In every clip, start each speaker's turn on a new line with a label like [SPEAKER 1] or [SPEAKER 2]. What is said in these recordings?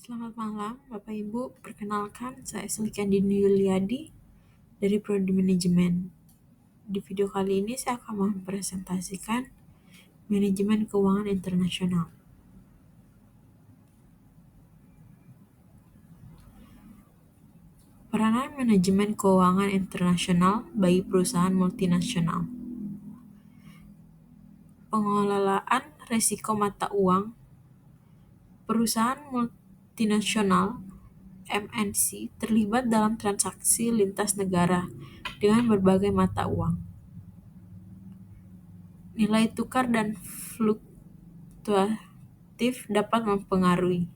[SPEAKER 1] Selamat malam, Bapak Ibu. Perkenalkan, saya Sulikandini Yuliadi dari Prodi Manajemen. Di video kali ini saya akan mempresentasikan manajemen keuangan internasional. Peranan manajemen keuangan internasional bagi perusahaan multinasional. Pengelolaan risiko mata uang. Perusahaan multinasional MNC terlibat dalam transaksi lintas negara dengan berbagai mata uang. Nilai tukar dan fluktuatif dapat mempengaruhi.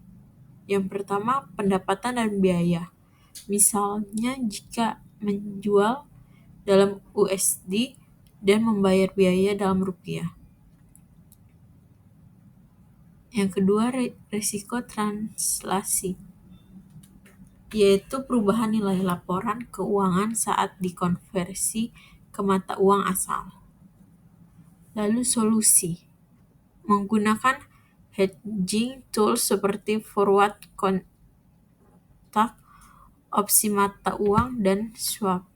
[SPEAKER 1] Yang pertama, pendapatan dan biaya. Misalnya jika menjual dalam USD dan membayar biaya dalam rupiah. Yang kedua, risiko translasi, yaitu perubahan nilai laporan keuangan saat dikonversi ke mata uang asal. Lalu solusi, menggunakan hedging tools seperti forward contract, opsi mata uang, dan swap.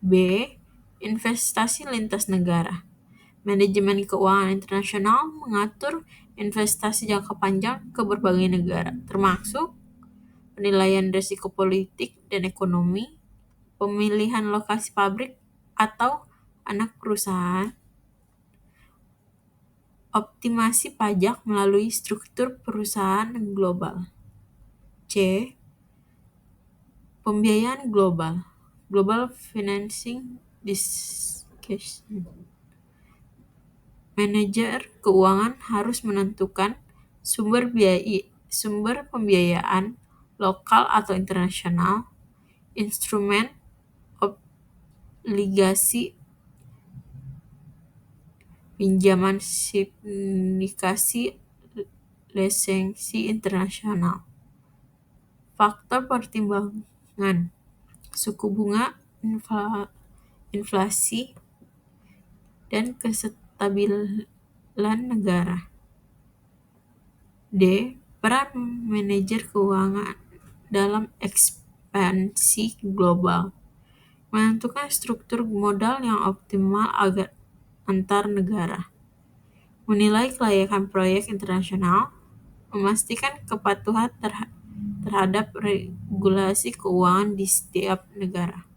[SPEAKER 1] B. Investasi lintas negara. Manajemen keuangan internasional mengatur investasi jangka panjang ke berbagai negara, termasuk penilaian risiko politik dan ekonomi, pemilihan lokasi pabrik atau anak perusahaan, optimasi pajak melalui struktur perusahaan global. C. Pembiayaan global, global financing discussion. Manajer keuangan harus menentukan sumber pembiayaan lokal atau internasional, instrumen, obligasi, pinjaman sindikasi, lisensi internasional. Faktor pertimbangan, suku bunga, inflasi, dan kestabilan negara. D. Peran manajer keuangan dalam ekspansi global. Menentukan struktur modal yang optimal agar antar negara. Menilai kelayakan proyek internasional. Memastikan kepatuhan terhadap regulasi keuangan di setiap negara.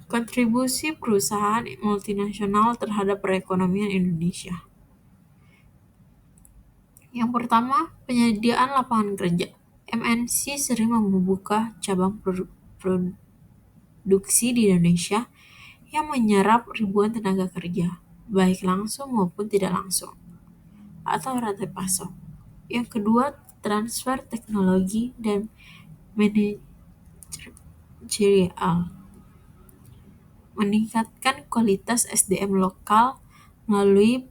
[SPEAKER 1] Kontribusi perusahaan multinasional terhadap perekonomian Indonesia. Yang pertama, penyediaan lapangan kerja. MNC sering membuka cabang produksi di Indonesia yang menyerap ribuan tenaga kerja, baik langsung maupun tidak langsung, atau rantai pasok. Yang kedua, transfer teknologi dan manajerial. Meningkatkan kualitas SDM lokal melalui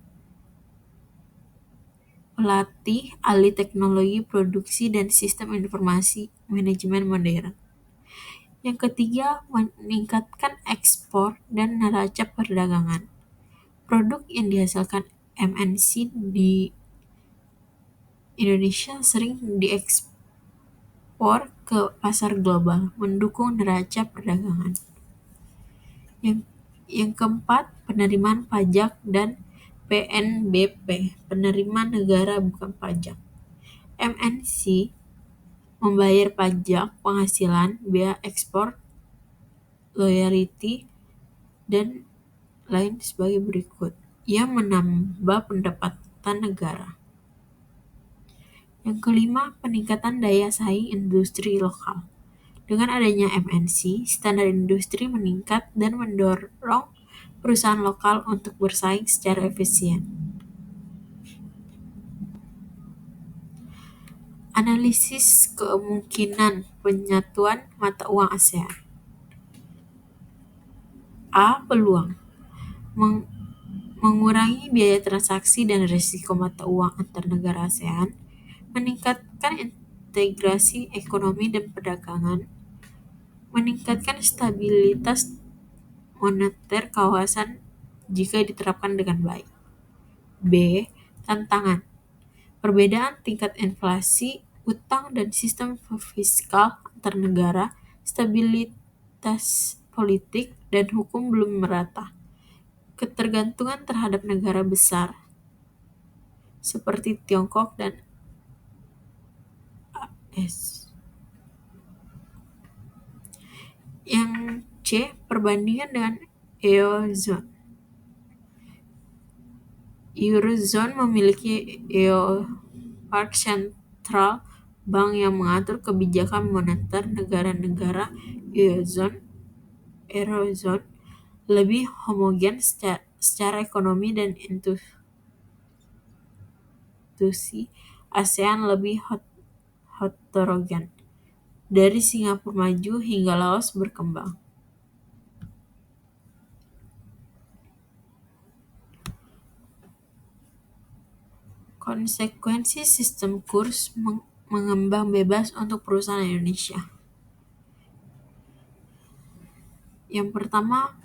[SPEAKER 1] pelatih ahli teknologi produksi dan sistem informasi manajemen modern. Yang ketiga, meningkatkan ekspor dan neraca perdagangan. Produk yang dihasilkan MNC di Indonesia sering diekspor ke pasar global, mendukung neraca perdagangan. Yang keempat, penerimaan pajak dan PNBP, penerimaan negara bukan pajak. MNC membayar pajak penghasilan, biaya ekspor, royalti, dan lain sebagai berikut, yang menambah pendapatan negara. Yang kelima, peningkatan daya saing industri lokal. Dengan adanya MNC, standar industri meningkat dan mendorong perusahaan lokal untuk bersaing secara efisien. Analisis kemungkinan penyatuan mata uang ASEAN. A. Peluang mengurangi biaya transaksi dan risiko mata uang antar negara ASEAN, meningkatkan integrasi ekonomi dan perdagangan, meningkatkan stabilitas moneter kawasan jika diterapkan dengan baik. B. Tantangan perbedaan tingkat inflasi, utang, dan sistem fiskal antar negara, stabilitas politik, dan hukum belum merata. Ketergantungan terhadap negara besar seperti Tiongkok dan AS. Yang C. Perbandingan dengan Eurozone. Eurozone memiliki Park Central Bank yang mengatur kebijakan moneter negara-negara Eurozone lebih homogen secara ekonomi dan institusi ASEAN lebih heterogen, dari Singapura maju hingga Laos berkembang. Konsekuensi sistem kurs mengembang bebas untuk perusahaan Indonesia. Yang pertama,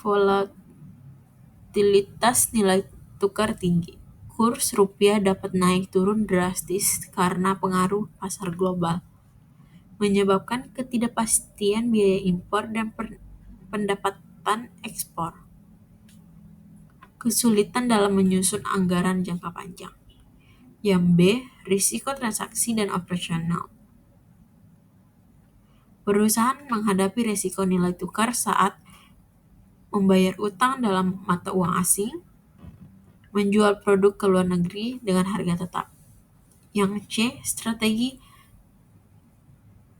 [SPEAKER 1] volatilitas nilai tukar tinggi. Kurs rupiah dapat naik turun drastis karena pengaruh pasar global, menyebabkan ketidakpastian biaya impor dan pendapatan ekspor. Kesulitan dalam menyusun anggaran jangka panjang. Yang B. Risiko transaksi dan operasional. Perusahaan menghadapi risiko nilai tukar saat membayar utang dalam mata uang asing, menjual produk ke luar negeri dengan harga tetap. Yang C. Strategi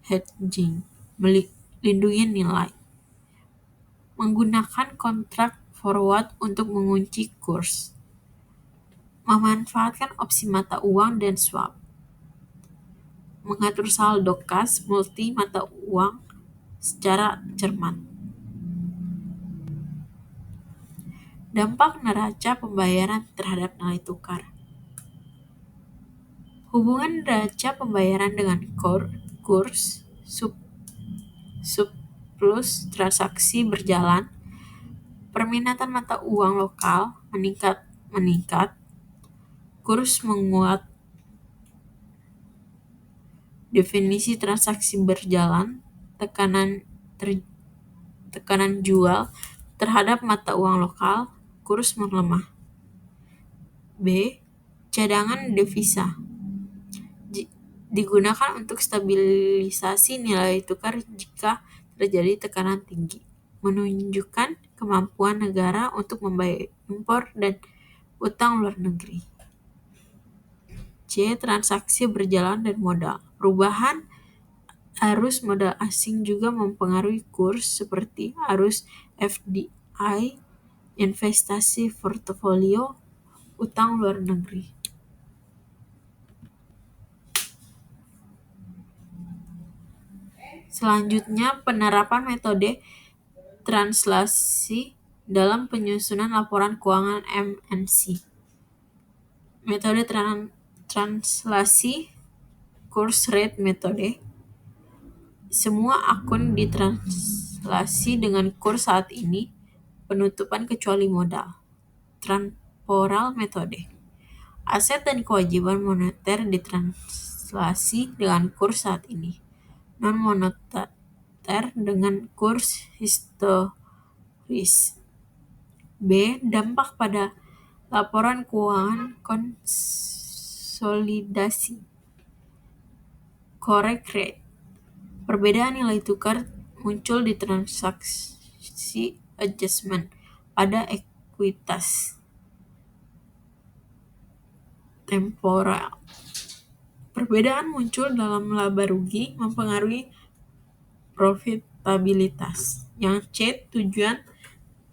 [SPEAKER 1] hedging, melindungi nilai. Menggunakan kontrak forward untuk mengunci kurs. Memanfaatkan opsi mata uang dan swap. Mengatur saldo kas multi mata uang secara cermat. Dampak neraca pembayaran terhadap nilai tukar. Hubungan neraca pembayaran dengan kurs surplus transaksi berjalan, permintaan mata uang lokal meningkat, kurs menguat. Definisi transaksi berjalan, tekanan jual terhadap mata uang lokal, kurs melemah. B. Cadangan devisa digunakan untuk stabilisasi nilai tukar jika terjadi tekanan tinggi, menunjukkan kemampuan negara untuk membayar impor dan utang luar negeri. C. Transaksi berjalan dan modal. Perubahan arus modal asing juga mempengaruhi kurs, seperti arus FDI, investasi portofolio, utang luar negeri. Selanjutnya, penerapan metode translasi dalam penyusunan laporan keuangan MNC. Metode translasi course rate metode. Semua akun ditranslasi dengan kurs saat ini, penutupan kecuali modal. Temporal metode. Aset dan kewajiban moneter ditranslasi dengan kurs saat ini, non-moneter dengan kurs historis. B. Dampak pada laporan keuangan konsolidasi. Correct rate. Perbedaan nilai tukar muncul di transaksi adjustment pada ekuitas. Temporal. Perbedaan muncul dalam laba rugi mempengaruhi profitabilitas. Yang C. Tujuan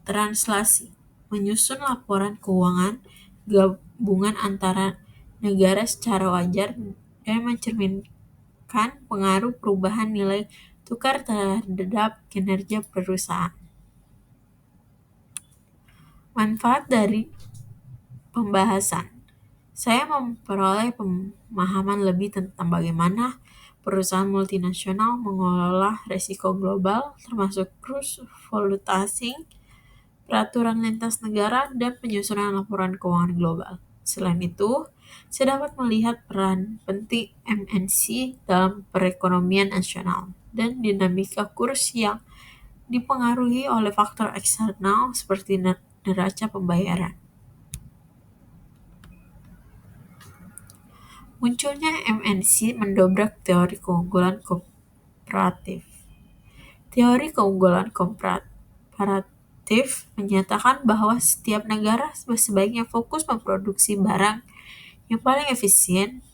[SPEAKER 1] translasi. Menyusun laporan keuangan gabungan antara negara secara wajar dan mencerminkan pengaruh perubahan nilai tukar terhadap kinerja perusahaan. Manfaat dari pembahasan. Saya memperoleh pemahaman lebih tentang bagaimana perusahaan multinasional mengelola risiko global, termasuk kurs, valuta asing, peraturan lintas negara, dan penyusunan laporan keuangan global. Selain itu, saya dapat melihat peran penting MNC dalam perekonomian nasional dan dinamika kurs yang dipengaruhi oleh faktor eksternal seperti neraca pembayaran. Munculnya MNC mendobrak teori keunggulan komparatif. Teori keunggulan komparatif menyatakan bahwa setiap negara sebaiknya fokus memproduksi barang yang paling efisien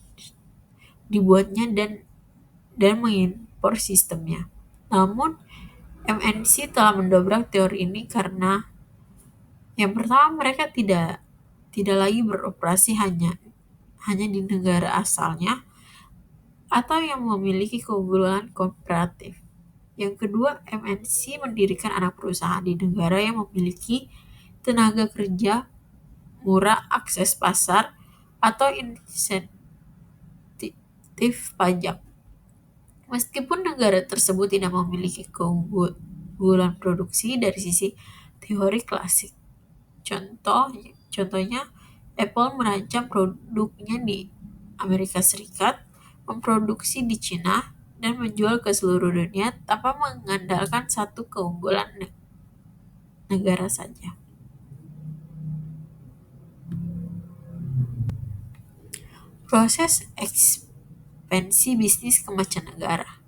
[SPEAKER 1] dibuatnya dan mengimpor sistemnya. Namun, MNC telah mendobrak teori ini karena yang pertama mereka tidak lagi beroperasi hanya di negara asalnya atau yang memiliki keunggulan komparatif. Yang kedua, MNC mendirikan anak perusahaan di negara yang memiliki tenaga kerja murah, akses pasar, atau insentif pajak. Meskipun negara tersebut tidak memiliki keunggulan produksi dari sisi teori klasik. Contohnya, Apple merancang produknya di Amerika Serikat, memproduksi di Cina, dan menjual ke seluruh dunia tanpa mengandalkan satu keunggulan negara saja. Proses ekspansi bisnis ke mancanegara.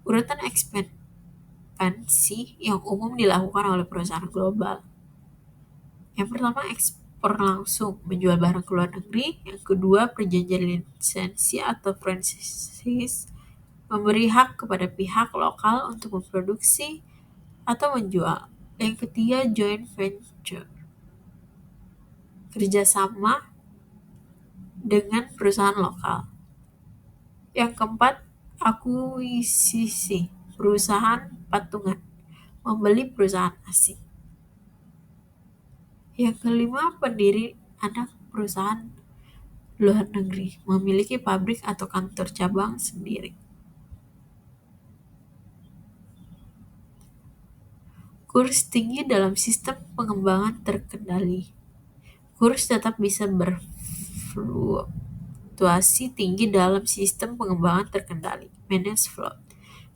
[SPEAKER 1] Urutan ekspansi yang umum dilakukan oleh perusahaan global. Yang pertama, ekspor langsung, menjual barang ke luar negeri. Yang kedua, perjanjian lisensi atau franchise, memberi hak kepada pihak lokal untuk memproduksi atau menjual. Yang ketiga, joint venture, kerjasama dengan perusahaan lokal. Yang keempat, akuisisi, perusahaan patungan, membeli perusahaan asing. Yang kelima, pendiri anak perusahaan luar negeri, memiliki pabrik atau kantor cabang sendiri. Kurs tinggi dalam sistem pengembangan terkendali. Kurs tetap bisa berfluktuasi tinggi dalam sistem pengembangan terkendali, managed float,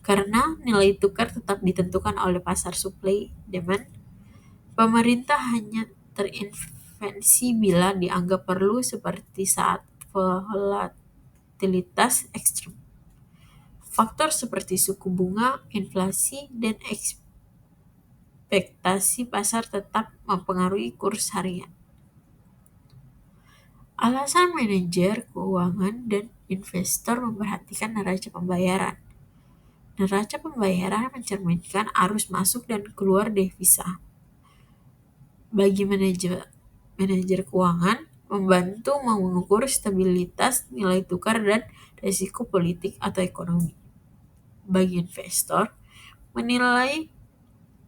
[SPEAKER 1] karena nilai tukar tetap ditentukan oleh pasar supply demand. Pemerintah hanya terintervensi bila dianggap perlu seperti saat volatilitas ekstrem. Faktor seperti suku bunga, inflasi, dan ekspektasi pasar tetap mempengaruhi kurs harian. Alasan manajer keuangan dan investor memperhatikan neraca pembayaran. Neraca pembayaran mencerminkan arus masuk dan keluar devisa. Bagi manajer keuangan, membantu mengukur stabilitas nilai tukar dan risiko politik atau ekonomi. Bagi investor, menilai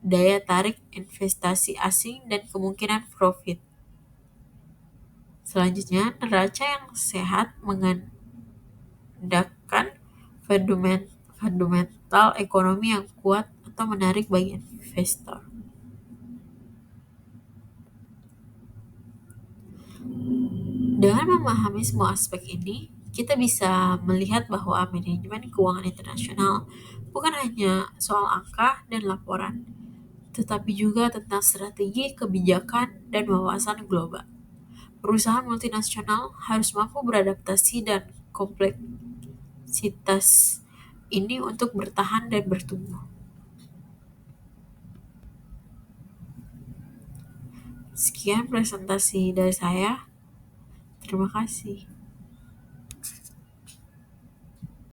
[SPEAKER 1] daya tarik investasi asing dan kemungkinan profit. Selanjutnya, neraca yang sehat mengandalkan fundamental ekonomi yang kuat atau menarik bagi investor. Dengan memahami semua aspek ini, kita bisa melihat bahwa manajemen keuangan internasional bukan hanya soal angka dan laporan, tetapi juga tentang strategi, kebijakan, dan wawasan global. Perusahaan multinasional harus mampu beradaptasi dan kompleksitas ini untuk bertahan dan bertumbuh. Sekian presentasi dari saya. Terima kasih.